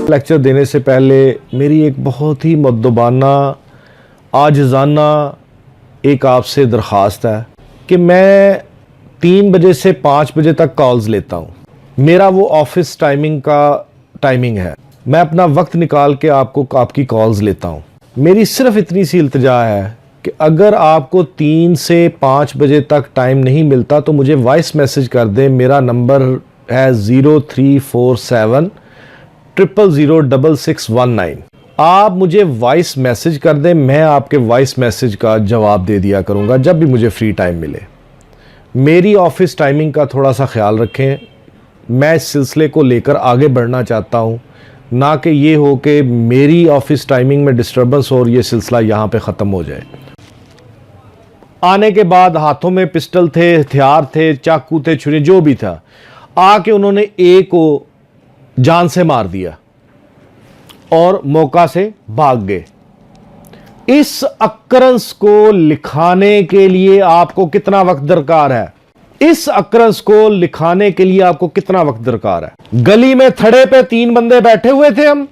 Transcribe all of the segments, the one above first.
Lecture देने से पहले मेरी एक बहुत ही मुद्दबाना आजिज़ाना एक आपसे दरख्वास्त है कि मैं 3 बजे से 5 बजे तक कॉल्स लेता हूँ। मेरा वो ऑफिस टाइमिंग का टाइमिंग है। मैं अपना वक्त निकाल के आपकी कॉल्स लेता हूँ। मेरी सिर्फ इतनी सी इल्तिजा है कि अगर आपको 3 से 5 बजे तक टाइम नहीं मिलता तो मुझे वॉइस मैसेज कर दें। मेरा नंबर है 0347 0006619। आप मुझे वॉइस मैसेज कर दें, मैं आपके वॉइस मैसेज का जवाब दे दिया करूँगा जब भी मुझे फ्री टाइम मिले। मेरी ऑफिस टाइमिंग का थोड़ा सा ख्याल रखें। मैं इस सिलसिले को लेकर आगे बढ़ना चाहता हूँ, ना कि ये हो कि मेरी ऑफिस टाइमिंग में डिस्टर्बेंस और ये सिलसिला यहाँ पे ख़त्म हो जाए। आने के बाद हाथों में पिस्टल थे, हथियार थे, चाकू थे, छुरी, जो भी था, आके उन्होंने ए को जान से मार दिया और मौका से भाग गए। इस अक्रेंस को लिखाने के लिए आपको कितना वक्त दरकार है? इस अक्रेंस को लिखाने के लिए आपको कितना वक्त दरकार है? गली में थड़े पे 3 बंदे बैठे हुए थे। हम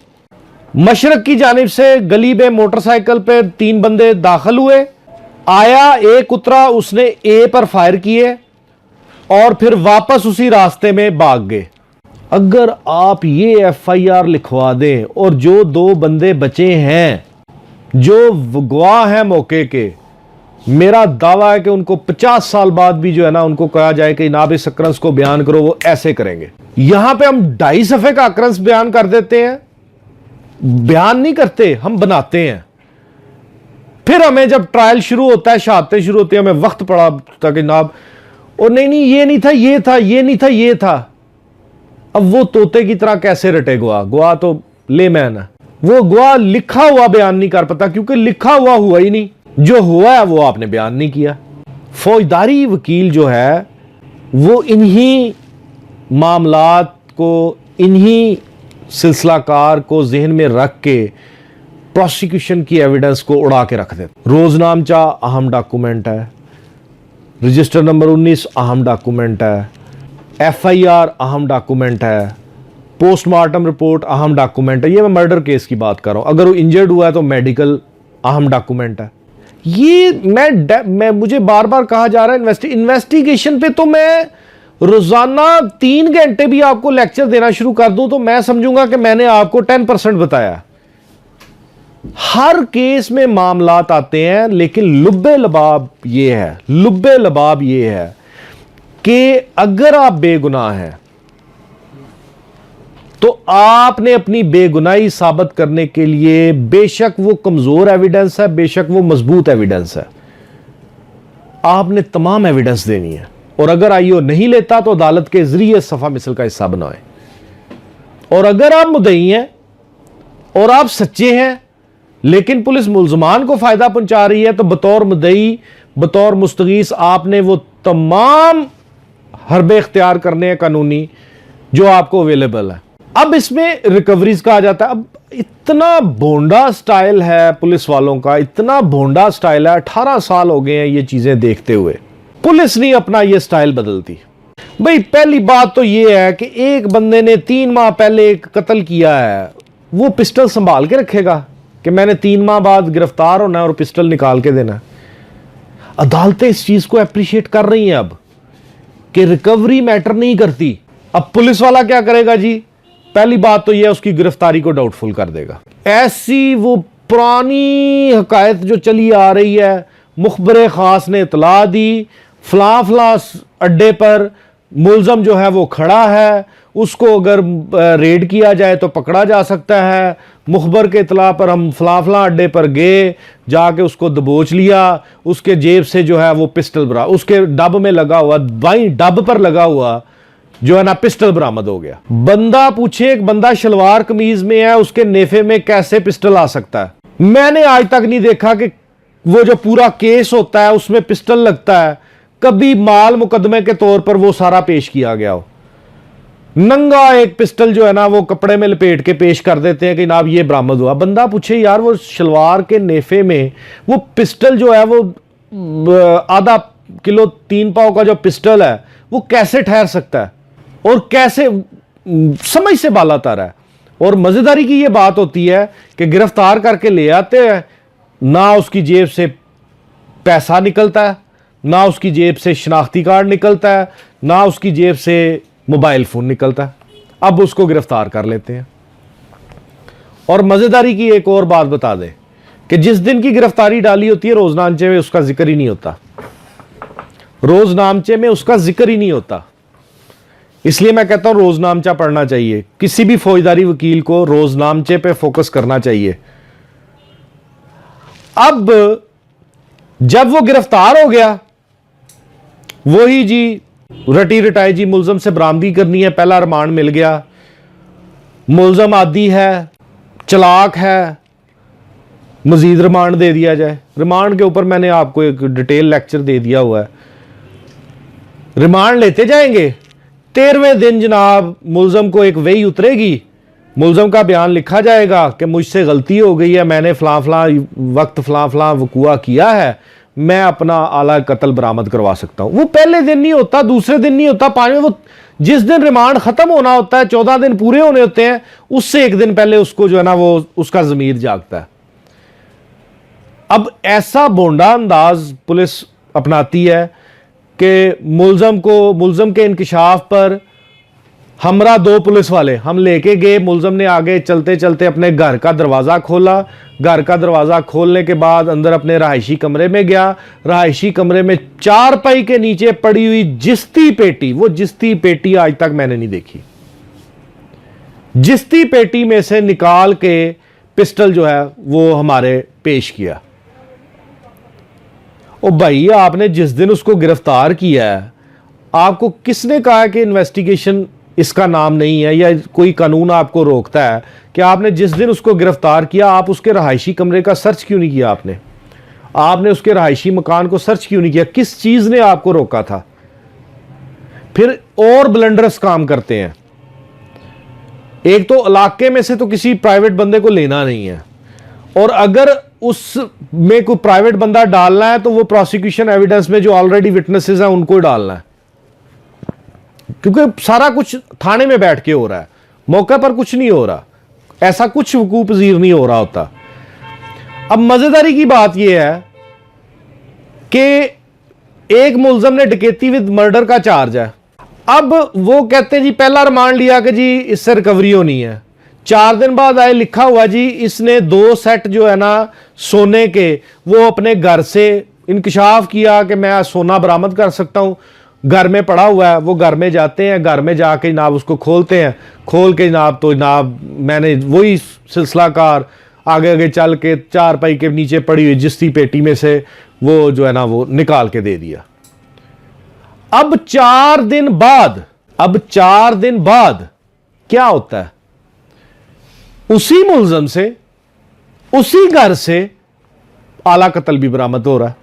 मशरक की जानिब से गली में मोटरसाइकिल पे 3 बंदे दाखिल हुए। आया, एक उतरा, उसने ए पर फायर किए और फिर वापस उसी रास्ते में भाग गए। अगर आप ये एफआईआर लिखवा दें और जो 2 बंदे बचे हैं जो गवाह हैं मौके के, मेरा दावा है कि उनको 50 साल बाद भी जो है ना, उनको कहा जाए कि जनाब इस अक्रेंस को बयान करो, वो ऐसे करेंगे। यहां पे हम 2.5 सफ़े का अक्रेंस बयान कर देते हैं। बयान नहीं करते, हम बनाते हैं। फिर हमें जब ट्रायल शुरू होता है, शहादतें शुरू होती है, हमें वक्त पड़ा था कि जनाब और नहीं ये नहीं था, ये था, ये नहीं था, ये था। अब वो तोते की तरह कैसे रटे गवाह? गवाह तो लेमैन है। वो गवाह लिखा हुआ बयान नहीं कर पाता क्योंकि लिखा हुआ ही नहीं। जो हुआ है वो आपने बयान नहीं किया। फौजदारी वकील जो है वो इन्हीं मामलात को, इन्हीं सिलसिलाकार को जहन में रख के प्रोसिक्यूशन की एविडेंस को उड़ा के रख देते। रोजनामचा अहम डॉक्यूमेंट है, रजिस्टर नंबर 19 अहम डॉक्यूमेंट है, एफआईआर अहम डॉक्यूमेंट है, पोस्टमार्टम रिपोर्ट अहम डॉक्यूमेंट है। ये मैं मर्डर केस की बात कर रहा हूं। अगर वो इंजर्ड हुआ है तो मेडिकल अहम डॉक्यूमेंट है। ये मैं मुझे बार बार कहा जा रहा है इन्वेस्टिगेशन पे, तो मैं रोजाना 3 घंटे भी आपको लेक्चर देना शुरू कर दूं तो मैं समझूंगा कि मैंने आपको 10% बताया। हर केस में मामलात आते हैं, लेकिन लुब्बे लबाब ये है कि अगर आप बेगुनाह हैं तो आपने अपनी बेगुनाही साबित करने के लिए, बेशक वो कमजोर एविडेंस है, बेशक वो मजबूत एविडेंस है, आपने तमाम एविडेंस देनी है। और अगर आईओ नहीं लेता तो अदालत के जरिए सफा मिसल का हिस्सा बनाए। और अगर आप मुद्दई हैं और आप सच्चे हैं लेकिन पुलिस मुल्जमान को फायदा पहुंचा रही है, तो बतौर मुद्दई, बतौर मुस्तगीस आपने वो तमाम हरबे इख्तियार करने हैं कानूनी जो आपको अवेलेबल है। अब इसमें रिकवरीज का आ जाता है। अब इतना भोंडा स्टाइल है पुलिस वालों का, इतना भोंडा स्टाइल है। 18 साल हो गए हैं ये चीजें देखते हुए, पुलिस नहीं अपना ये स्टाइल बदलती। भाई पहली बात तो ये है कि एक बंदे ने 3 माह पहले एक कत्ल किया है, वो पिस्टल संभाल के रखेगा कि मैंने 3 माह बाद गिरफ्तार होना है और पिस्टल निकाल के देना। अदालतें इस चीज को अप्रिशिएट कर रही हैं अब कि रिकवरी मैटर नहीं करती। अब पुलिस वाला क्या करेगा जी? पहली बात तो यह उसकी गिरफ्तारी को डाउटफुल कर देगा। ऐसी वो पुरानी हकायत जो चली आ रही है, मुखबरे खास ने इतला दी, फला फला अड्डे पर मुलजम जो है वो खड़ा है, उसको अगर रेड किया जाए तो पकड़ा जा सकता है। मुखबर के इतला पर हम फला फला अड्डे पर गए, जाके उसको दबोच लिया, उसके जेब से जो है वो पिस्टल उसके डब में लगा हुआ, बाई डब पर लगा हुआ जो है ना पिस्टल बरामद हो गया। बंदा पूछे, एक बंदा शलवार कमीज में है, उसके नेफे में कैसे पिस्टल आ सकता है? मैंने आज तक नहीं देखा कि वो जो पूरा केस होता है उसमें पिस्टल लगता है, कभी माल मुकदमे के तौर पर वो सारा पेश किया गया हो। नंगा एक पिस्टल जो है ना वो कपड़े में लपेट के पेश कर देते हैं कि जनाब ये बरामद हुआ। बंदा पूछे यार वो शलवार के नेफे में वो पिस्टल जो है वो आधा किलो 3 पाव का जो पिस्टल है वो कैसे ठहर सकता है और कैसे समझ से बाला तारा है। और मजेदारी की यह बात होती है कि गिरफ्तार करके ले आते हैं, ना उसकी जेब से पैसा निकलता है, ना उसकी जेब से शनाख्ती कार्ड निकलता है, ना उसकी जेब से मोबाइल फोन निकलता है। अब उसको गिरफ्तार कर लेते हैं। और मजेदारी की एक और बात बता दें कि जिस दिन की गिरफ्तारी डाली होती है रोजनामचे में उसका जिक्र ही नहीं होता, रोजनामचे में उसका जिक्र ही नहीं होता। इसलिए मैं कहता हूं रोजनामचा पढ़ना चाहिए, किसी भी फौजदारी वकील को रोजनामचे पे फोकस करना चाहिए। अब जब वो गिरफ्तार हो गया, वही जी रटी रटाई जी मुलजम से बरामदी करनी है, पहला रिमांड मिल गया, मुलजम आदी है, चलाक है, मजीद रिमांड दे दिया जाए। रिमांड के ऊपर मैंने आपको एक डिटेल लेक्चर दे दिया हुआ है। रिमांड लेते जाएंगे, 13वें दिन जनाब मुलजम को एक वही उतरेगी, मुलजम का बयान लिखा जाएगा कि मुझसे गलती हो गई है, मैंने फलां फलां वक्त फलां फलां वकूआ किया है, मैं अपना आला कत्ल बरामद करवा सकता हूं। वो पहले दिन नहीं होता, दूसरे दिन नहीं होता, पांचवें, वो जिस दिन रिमांड खत्म होना होता है, 14 दिन पूरे होने होते हैं, उससे एक दिन पहले उसको जो है ना वो उसका जमीर जागता है। अब ऐसा बोंडा अंदाज पुलिस अपनाती है कि मुलजम के इंकिशाफ पर हमरा 2 पुलिस वाले हम लेके गए, मुलजम ने आगे चलते चलते अपने घर का दरवाज़ा खोला, घर का दरवाज़ा खोलने के बाद अंदर अपने रहायशी कमरे में गया, रहायशी कमरे में चारपाई के नीचे पड़ी हुई जिस्ती पेटी, वो जिस्ती पेटी आज तक मैंने नहीं देखी, जिस्ती पेटी में से निकाल के पिस्टल जो है वो हमारे पेश किया। ओ भाई, आपने जिस दिन उसको गिरफ्तार किया है, आपको किसने कहा कि इन्वेस्टिगेशन इसका नाम नहीं है या कोई कानून आपको रोकता है कि आपने जिस दिन उसको गिरफ्तार किया आप उसके रहायशी कमरे का सर्च क्यों नहीं किया? आपने उसके रहायशी मकान को सर्च क्यों नहीं किया? किस चीज ने आपको रोका था? फिर और ब्लंडरस काम करते हैं। एक तो इलाके में से तो किसी प्राइवेट बंदे को लेना नहीं है, और अगर उसमें कोई प्राइवेट बंदा डालना है तो वो प्रोसिक्यूशन एविडेंस में जो ऑलरेडी विटनेसेस हैं उनको डालना है, क्योंकि सारा कुछ थाने में बैठ के हो रहा है, मौके पर कुछ नहीं हो रहा, ऐसा कुछ वकूफ पजीर नहीं हो रहा होता। अब मजेदारी की बात यह है कि एक मुलजम ने डकैती विद मर्डर का चार्ज है। अब वो कहते हैं जी पहला रिमांड लिया कि जी इससे रिकवरी होनी है, 4 दिन बाद आए लिखा हुआ जी इसने 2 सेट जो है ना सोने के वो अपने घर से इंकशाफ किया कि मैं सोना बरामद कर सकता हूं, घर में पड़ा हुआ है। वो घर में जाते हैं, घर में जाके जनाब उसको खोलते हैं, खोल के जनाब तो जनाब मैंने वही सिलसिला कार आगे आगे चल के चारपाई के नीचे पड़ी हुई जिस्ती पेटी में से वो जो है ना वो निकाल के दे दिया। अब 4 दिन बाद क्या होता है? उसी मुलजम से उसी घर से आला कत्ल भी बरामद हो रहा है।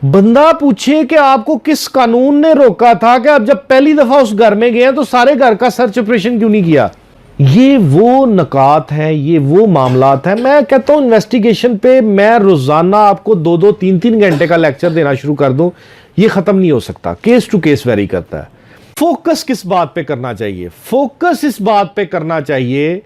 बंदा पूछे कि आपको किस कानून ने रोका था कि आप जब पहली दफा उस घर में गए तो सारे घर का सर्च ऑपरेशन क्यों नहीं किया? ये वो नकात हैं, ये वो मामलात हैं। मैं कहता हूं इन्वेस्टिगेशन पे मैं रोजाना आपको 2-2, 3-3 घंटे का लेक्चर देना शुरू कर दूं, ये खत्म नहीं हो सकता। केस टू केस वेरी करता है। फोकस किस बात पे करना चाहिए? फोकस इस बात पे करना चाहिए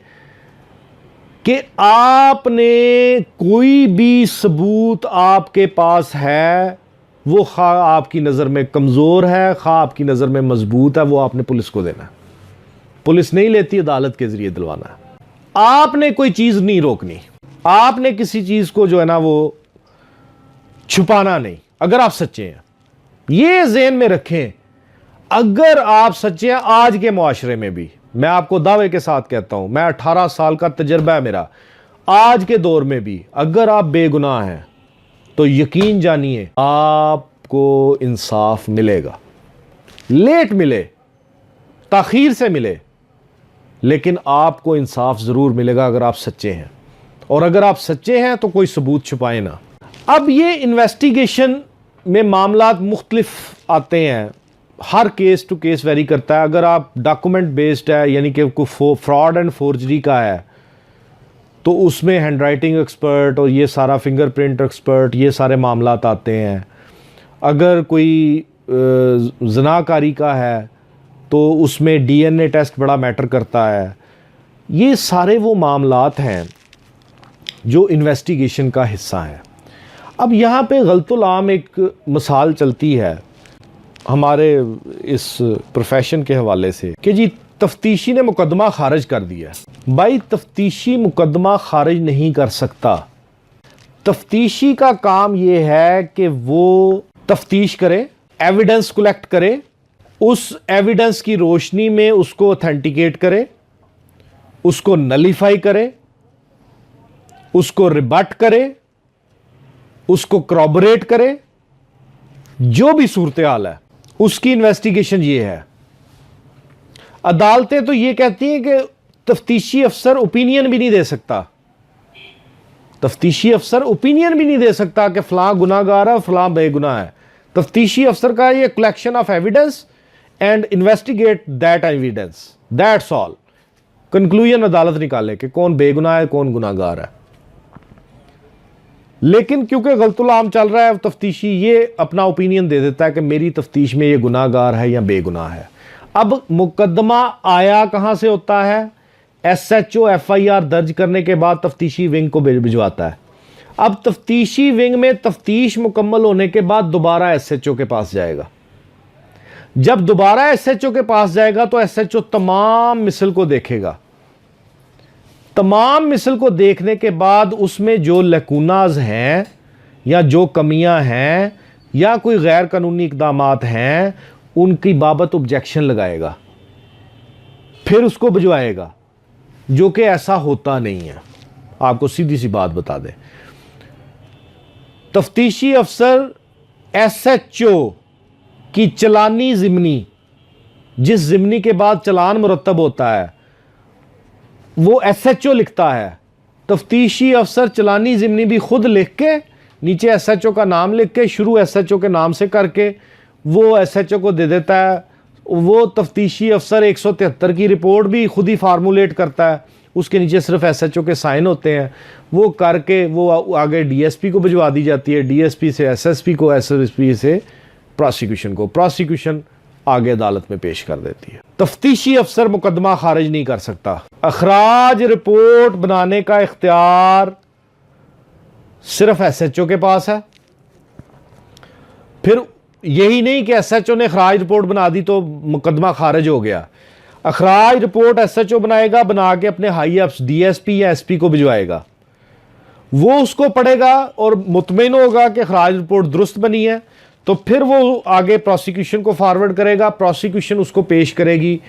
कि आपने कोई भी सबूत आपके पास है, वो खा आपकी नज़र में कमज़ोर है, खा आपकी नज़र में मजबूत है, वो आपने पुलिस को देना है। पुलिस नहीं लेती, अदालत के जरिए दिलवाना है। आपने कोई चीज़ नहीं रोकनी, आपने किसी चीज़ को जो है ना वो छुपाना नहीं, अगर आप सच्चे हैं। ये ज़हन में रखें, अगर आप सच्चे हैं, आज के मुआशरे में भी मैं आपको दावे के साथ कहता हूं, मैं 18 साल का तजर्बा है मेरा, आज के दौर में भी अगर आप बेगुनाह हैं तो यकीन जानिए आपको इंसाफ मिलेगा। लेट मिले, ताखीर से मिले, लेकिन आपको इंसाफ जरूर मिलेगा अगर आप सच्चे हैं। और अगर आप सच्चे हैं तो कोई सबूत छुपाए ना। अब ये इन्वेस्टिगेशन में मामलात मुख्तलिफ आते हैं, हर केस टू केस वेरी करता है। अगर आप डॉक्यूमेंट बेस्ड है, यानी कि कोई फ्रॉड एंड फोर्जरी का है, तो उसमें हैंडराइटिंग एक्सपर्ट और ये सारा फिंगरप्रिंट एक्सपर्ट, ये सारे मामलात आते हैं। अगर कोई जनाकारी का है तो उसमें डीएनए टेस्ट बड़ा मैटर करता है। ये सारे वो मामलात हैं जो इन्वेस्टिगेशन का हिस्सा हैं। अब यहाँ पे गलतुल आम एक मिसाल चलती है हमारे इस प्रोफेशन के हवाले से कि जी तफ्तीशी ने मुकदमा खारिज कर दिया। भाई तफ्तीशी मुकदमा खारिज नहीं कर सकता। तफ्तीशी का काम ये है कि वो तफ्तीश करे, एविडेंस कलेक्ट करे, उस एविडेंस की रोशनी में उसको ऑथेंटिकेट करे, उसको नलीफाई करे, उसको रिबट करे, उसको क्रॉबरेट करे, जो भी सूरत हाल है उसकी इन्वेस्टिगेशन ये है। अदालतें तो ये कहती हैं कि तफ्तीशी अफसर ओपिनियन भी नहीं दे सकता। तफ्तीशी अफसर ओपिनियन भी नहीं दे सकता कि फलां गुनाहगार है, फलां बेगुनाह है। तफ्तीशी अफसर का ये collection of evidence and investigate that evidence, that's all. Conclusion अदालत निकाले कि कौन बेगुनाह है, कौन गुनाहगार है। लेकिन क्योंकि गलतुल आम चल रहा है, तफ्तीशी ये अपना ओपिनियन दे देता है कि मेरी तफ्तीश में ये गुनाहगार है या बेगुनाह है। अब मुकदमा आया कहां से होता है? SHO FIR दर्ज करने के बाद तफ्तीशी विंग को भिजवाता है। अब तफ्तीशी विंग में तफ्तीश मुकम्मल होने के बाद दोबारा SHO के पास जाएगा। जब दोबारा SHO के पास जाएगा तो SHO तमाम मिसल को देखेगा। तमाम मिसल को देखने के बाद उसमें जो लकूनाज हैं या जो कमियां हैं या कोई गैर कानूनी इकदामात हैं उनकी बाबत ऑब्जेक्शन लगाएगा, फिर उसको भिजवाएगा, जो कि ऐसा होता नहीं है। आपको सीधी सी बात बता दें, तफ्तीशी अफसर SHO की चलानी ज़िमनी, जिस ज़िमनी के बाद चलान मुरतब होता है वो SHO लिखता है। तफ्तीशी अफसर चलानी ज़िमनी भी खुद लिख के नीचे SHO का नाम लिख के शुरू SHO के नाम से करके वो SHO को दे देता है। वो तफ्तीशी अफसर 173 की रिपोर्ट भी खुद ही फार्मूलेट करता है, उसके नीचे सिर्फ SHO के साइन होते हैं। वो करके वो आगे DSP को भिजवा दी जाती है, DSP से SSP को, SSP से प्रोसिक्यूशन को, प्रोसिक्यूशन आगे अदालत में पेश कर देती है। तफ्तीशी अफसर मुकदमा खारिज नहीं कर सकता। अखराज रिपोर्ट बनाने का इख्तियार सिर्फ SHO के पास है। फिर यही नहीं कि SHO ने अखराज रिपोर्ट बना दी तो मुकदमा खारिज हो गया। अखराज रिपोर्ट SHO बनाएगा, बना के अपने हाई अप्स DSP या SP को भिजवाएगा। वो उसको पढ़ेगा और मुतमईन होगा कि अखराज रिपोर्ट दुरुस्त बनी है, तो फिर वो आगे प्रोसिक्यूशन को फॉरवर्ड करेगा। प्रोसिक्यूशन उसको पेश करेगी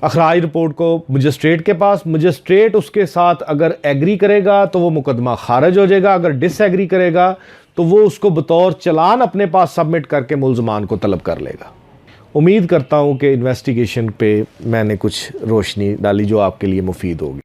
अखराज रिपोर्ट को मजिस्ट्रेट के पास। मजिस्ट्रेट उसके साथ अगर एग्री करेगा तो वो मुकदमा खारिज हो जाएगा, अगर डिसएग्री करेगा तो वो उसको बतौर चलान अपने पास सबमिट करके मुल्ज़मान को तलब कर लेगा। उम्मीद करता हूँ कि इन्वेस्टिगेशन पे मैंने कुछ रोशनी डाली जो आपके लिए मुफीद होगी।